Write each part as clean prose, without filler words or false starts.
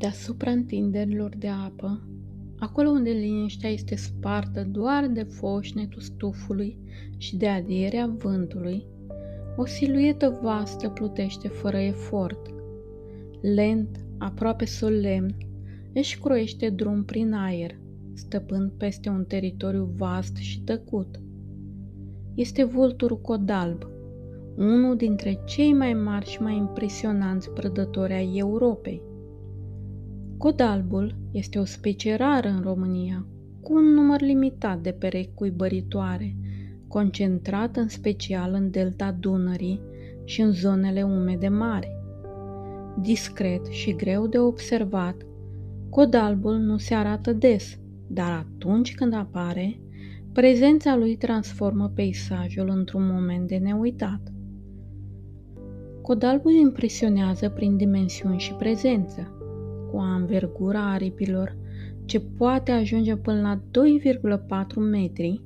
Deasupra întinderilor de apă, acolo unde liniștea este spartă doar de foșnetul stufului și de adierea vântului, o siluetă vastă plutește fără efort. Lent, aproape solemn, își croiește drum prin aer, stăpând peste un teritoriu vast și tăcut. Este vulturul codalb, unul dintre cei mai mari și mai impresionanți prădători ai Europei. Codalbul este o specie rară în România, cu un număr limitat de perechi cuibăritoare, concentrat în special în delta Dunării și în zonele umede mari. Discret și greu de observat, codalbul nu se arată des, dar atunci când apare, prezența lui transformă peisajul într-un moment de neuitat. Codalbul impresionează prin dimensiuni și prezență, cu anvergura aripilor ce poate ajunge până la 2,4 metri.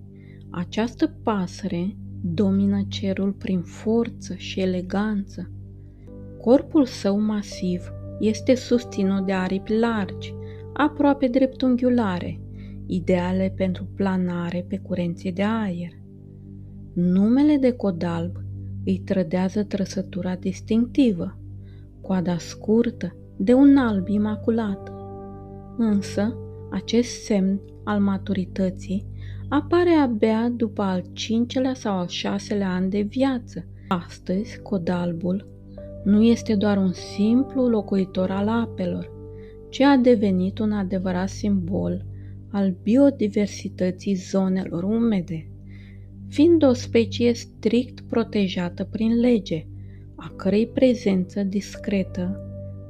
Această pasăre domină cerul prin forță și eleganță. Corpul său masiv este susținut de aripi largi, aproape dreptunghiulare, ideale pentru planare pe curențe de aer. Numele de codalb îi trădează trăsătura distinctivă, coada scurtă, de un alb imaculat. Însă, acest semn al maturității apare abia după al 5-lea sau al 6-lea an de viață. Astăzi, codalbul nu este doar un simplu locuitor al apelor, ci a devenit un adevărat simbol al biodiversității zonelor umede, fiind o specie strict protejată prin lege, a cărei prezență discretă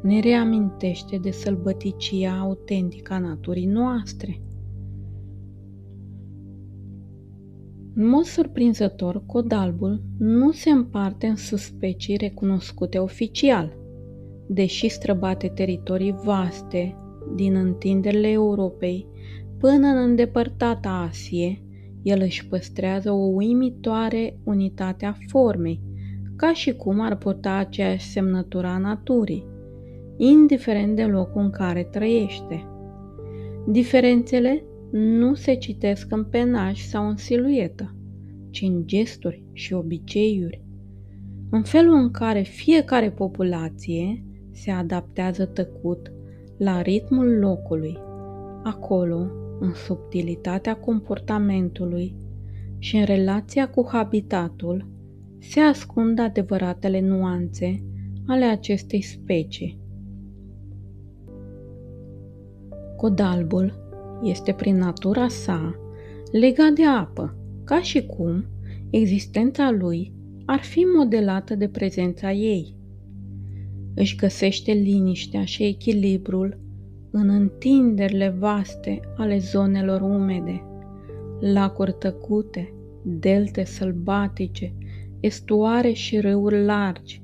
ne reamintește de sălbăticia autentică a naturii noastre. În mod surprinzător, codalbul nu se împarte în subspecii recunoscute oficial. Deși străbate teritorii vaste, din întinderile Europei până în îndepărtata Asie, el își păstrează o uimitoare unitate a formei, ca și cum ar purta aceeași semnătură a naturii, indiferent de locul în care trăiește. Diferențele nu se citesc în penaj sau în siluetă, ci în gesturi și obiceiuri, în felul în care fiecare populație se adaptează tăcut la ritmul locului. Acolo, în subtilitatea comportamentului și în relația cu habitatul, se ascund adevăratele nuanțe ale acestei specii. Codalbul este prin natura sa legat de apă, ca și cum existența lui ar fi modelată de prezența ei. Își găsește liniștea și echilibrul în întinderile vaste ale zonelor umede, lacuri tăcute, delte sălbatice, estuare și râuri largi,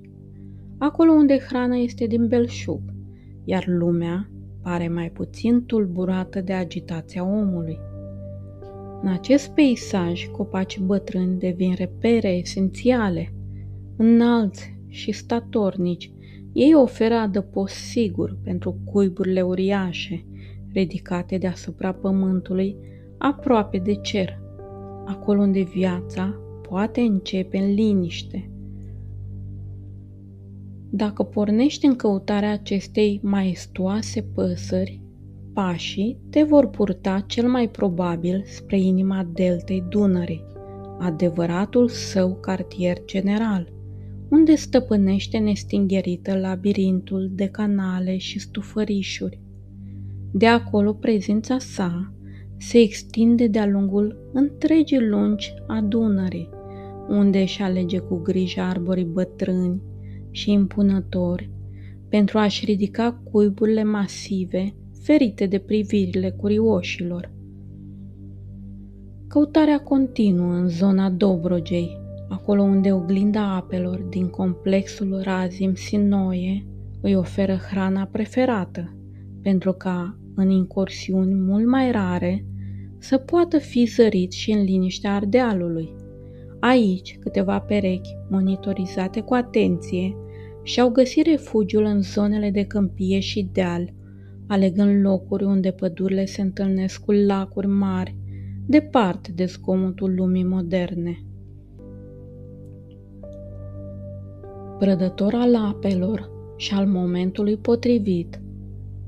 acolo unde hrana este din belșug, iar lumea pare mai puțin tulburată de agitația omului. În acest peisaj, copacii bătrâni devin repere esențiale, înalți și statornici. Ei oferă adăpost sigur pentru cuiburile uriașe, ridicate deasupra pământului, aproape de cer, acolo unde viața poate începe în liniște. Dacă pornești în căutarea acestei maestuoase păsări, pașii te vor purta cel mai probabil spre inima deltei Dunării, adevăratul său cartier general, unde stăpânește nestingherită labirintul de canale și stufărișuri. De acolo prezența sa se extinde de-a lungul întregii lungi a Dunării, unde își alege cu grijă arborii bătrâni și impunători pentru a-și ridica cuiburile masive ferite de privirile curioșilor. Căutarea continuă în zona Dobrogei, acolo unde oglinda apelor din complexul Razim-Sinoie îi oferă hrana preferată, pentru ca, în incursiuni mult mai rare, să poată fi zărit și în liniștea Ardealului. Aici, câteva perechi, monitorizate cu atenție, și-au găsit refugiul în zonele de câmpie și deal, alegând locuri unde pădurile se întâlnesc cu lacuri mari, departe de zgomotul lumii moderne. Prădător al apelor și al momentului potrivit,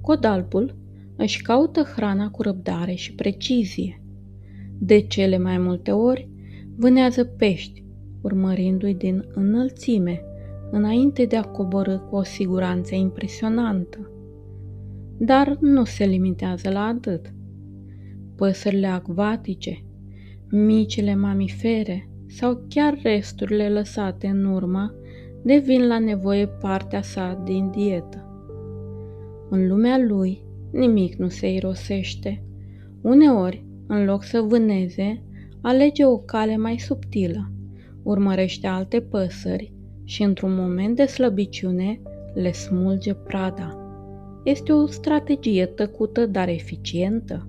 codalbul își caută hrana cu răbdare și precizie. De cele mai multe ori vânează pești, urmărindu-i din înălțime, înainte de a coborî cu o siguranță impresionantă. Dar nu se limitează la atât. Păsările acvatice, micile mamifere sau chiar resturile lăsate în urmă devin la nevoie partea sa din dietă. În lumea lui nimic nu se irosește. Uneori, în loc să vâneze, alege o cale mai subtilă, urmărește alte păsări și într-un moment de slăbiciune le smulge prada. Este o strategie tăcută, dar eficientă,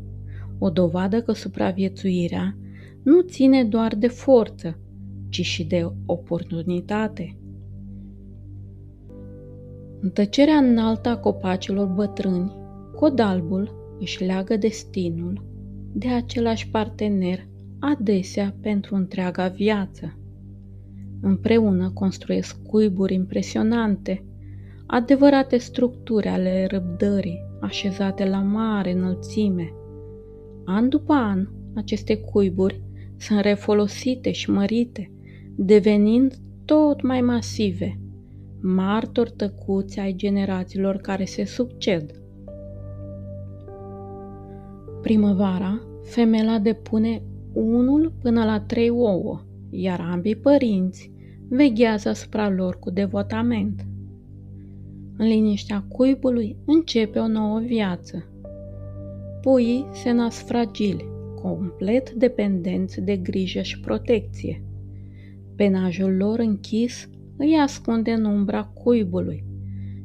o dovadă că supraviețuirea nu ține doar de forță, ci și de oportunitate. În tăcerea înaltă a copacilor bătrâni, codalbul își leagă destinul de același partener adesea pentru întreaga viață. Împreună construiesc cuiburi impresionante, adevărate structuri ale răbdării așezate la mare înălțime. An după an, aceste cuiburi sunt refolosite și mărite, devenind tot mai masive, martori tăcuți ai generațiilor care se succed. Primăvara, femela depune 1 până la 3 ouă, iar ambii părinți veghează asupra lor cu devotament. În liniștea cuibului începe o nouă viață. Puii se nasc fragili, complet dependenți de grijă și protecție. Penajul lor închis îi ascunde în umbra cuibului,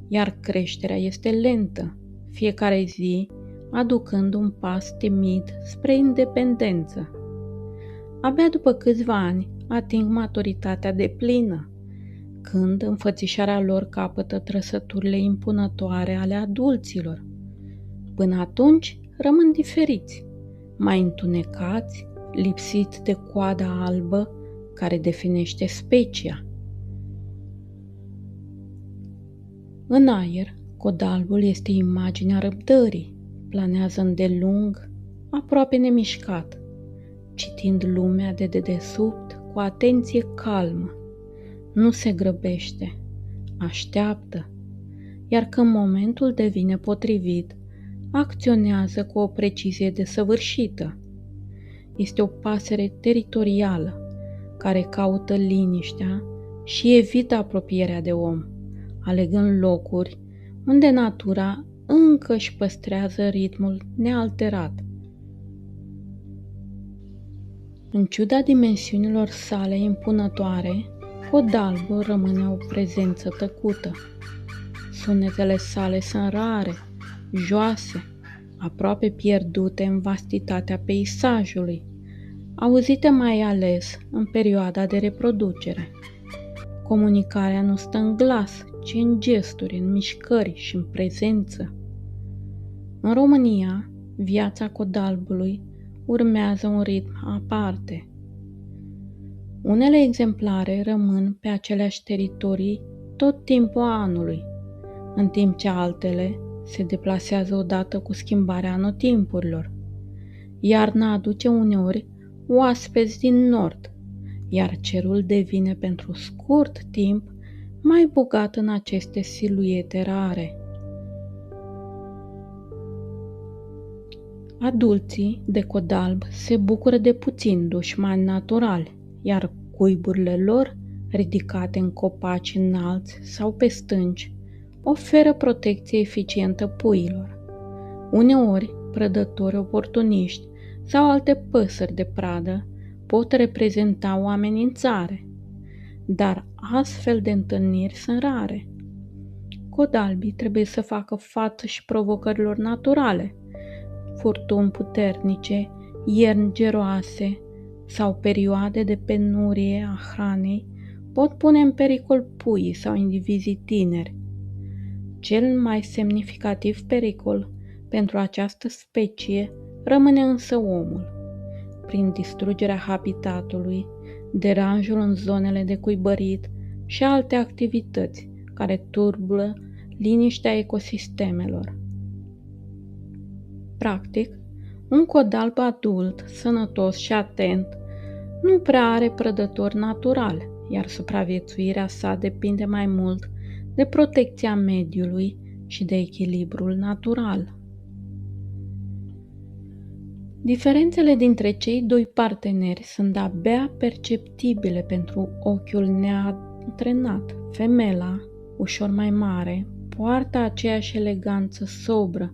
iar creșterea este lentă, fiecare zi aducând un pas timid spre independență. Abia după câțiva ani ating maturitatea deplină, când înfățișarea lor capătă trăsăturile impunătoare ale adulților. Până atunci rămân diferiți, mai întunecați, lipsiți de coada albă care definește specia. În aer, codalbul este imaginea răbdării, planează îndelung, aproape nemișcat, citind lumea de dedesubt cu atenție calmă. Nu se grăbește, așteaptă, iar când momentul devine potrivit, acționează cu o precizie desăvârșită. Este o pasăre teritorială, care caută liniștea și evită apropierea de om, alegând locuri unde natura încă își păstrează ritmul nealterat. În ciuda dimensiunilor sale impunătoare, codalbul rămâne o prezență tăcută. Sunetele sale sunt rare, joase, aproape pierdute în vastitatea peisajului, auzite mai ales în perioada de reproducere. Comunicarea nu stă în glas, ci în gesturi, în mișcări și în prezență. În România, viața codalbului urmează un ritm aparte. Unele exemplare rămân pe aceleași teritorii tot timpul anului, în timp ce altele se deplasează odată cu schimbarea anotimpurilor. Iarna aduce uneori oaspeți din nord, iar cerul devine pentru scurt timp mai bogat în aceste siluete rare. Adulții de codalb se bucură de puțini dușmani naturali, iar cuiburile lor, ridicate în copaci înalți sau pe stânci, oferă protecție eficientă puiilor. Uneori, prădători oportuniști sau alte păsări de pradă pot reprezenta o amenințare, dar astfel de întâlniri sunt rare. Codalbii trebuie să facă față și provocărilor naturale, furtuni puternice, ierni geroase sau perioade de penurie a hranei pot pune în pericol puii sau indivizii tineri. Cel mai semnificativ pericol Pentru această specie rămâne însă omul. Prin distrugerea habitatului, deranjul în zonele de cuibărit și alte activități care turblă liniștea ecosistemelor. Practic, un codalb adult, sănătos și atent, nu prea are prădători naturali, iar supraviețuirea sa depinde mai mult de protecția mediului și de echilibrul natural. Diferențele dintre cei doi parteneri sunt de-abia perceptibile pentru ochiul neantrenat. Femela, ușor mai mare, poartă aceeași eleganță sobră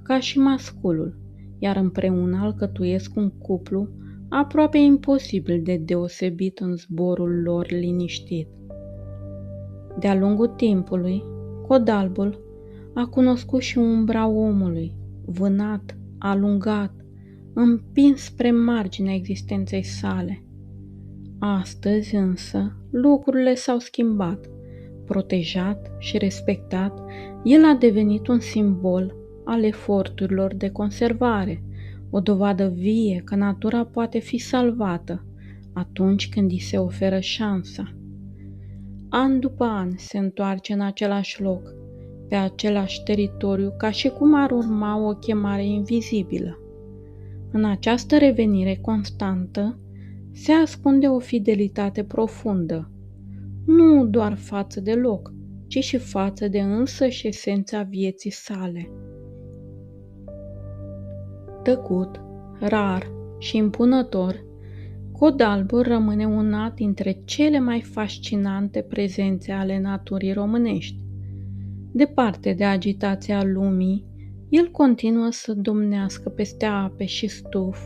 ca și masculul, iar împreună alcătuiesc un cuplu aproape imposibil de deosebit în zborul lor liniștit. De-a lungul timpului, codalbul a cunoscut și umbra omului, vânat, alungat, împins spre marginea existenței sale. Astăzi însă lucrurile s-au schimbat. Protejat și respectat, el a devenit un simbol al eforturilor de conservare, o dovadă vie că natura poate fi salvată atunci când îi se oferă șansa. An după an se întoarce în același loc, pe același teritoriu, ca și cum ar urma o chemare invizibilă. În această revenire constantă se ascunde o fidelitate profundă, nu doar față de loc, ci și față de însăși esența vieții sale. Tăcut, rar și impunător, codalbul rămâne una dintre cele mai fascinante prezențe ale naturii românești. Departe de agitația lumii, el continuă să domnească peste ape și stuf,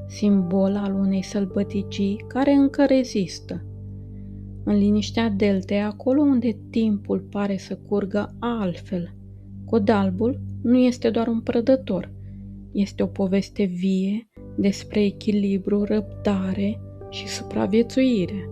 simbol al unei sălbăticii care încă rezistă. În liniștea deltei, acolo unde timpul pare să curgă altfel, codalbul nu este doar un prădător, este o poveste vie despre echilibru, răbdare și supraviețuire.